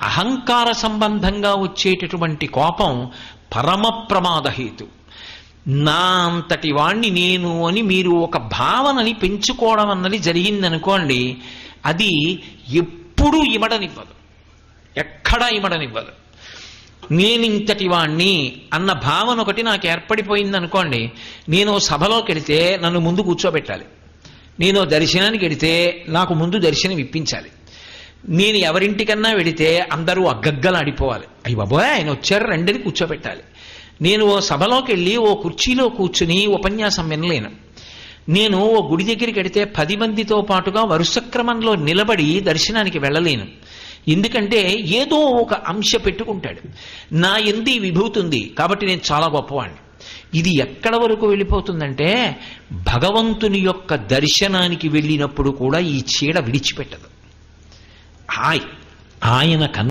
అహంకార సంబంధంగా వచ్చేటటువంటి కోపం పరమ ప్రమాదహేతు. నా అంతటి వాణ్ణి నేను అని మీరు ఒక భావనని పెంచుకోవడం అన్నది జరిగిందనుకోండి, అది ఎప్పుడూ ఇమడనివ్వదు, ఎక్కడా ఇమడనివ్వదు. నేనింతటి వాణ్ణి అన్న భావన ఒకటి నాకు ఏర్పడిపోయింది అనుకోండి, నేను సభలోకి వెళితే నన్ను ముందు కూర్చోబెట్టాలి, నేను దర్శనానికి వెళితే నాకు ముందు దర్శనం ఇప్పించాలి, నేను ఎవరింటికన్నా వెళితే అందరూ అగ్గగ్గలాడిపోవాలి, అయ్యి బాబోయ్ ఆయన వచ్చారు రండిని కూర్చోబెట్టాలి. నేను ఓ సభలోకి వెళ్ళి ఓ కుర్చీలో కూర్చుని ఉపన్యాసం వినలేను. నేను ఓ గుడి దగ్గరికి వెడితే 10 మందితో పాటుగా వరుస క్రమంలో నిలబడి దర్శనానికి వెళ్ళలేను. ఎందుకంటే ఏదో ఒక అంశ పెట్టుకుంటాడు, నా ఎందు విభూతి ఉంది కాబట్టి నేను చాలా గొప్పవాణ్ణి. ఇది ఎక్కడ వరకు వెళ్ళిపోతుందంటే భగవంతుని యొక్క దర్శనానికి వెళ్ళినప్పుడు కూడా ఈ చీడ విడిచిపెట్టదు. ఆయన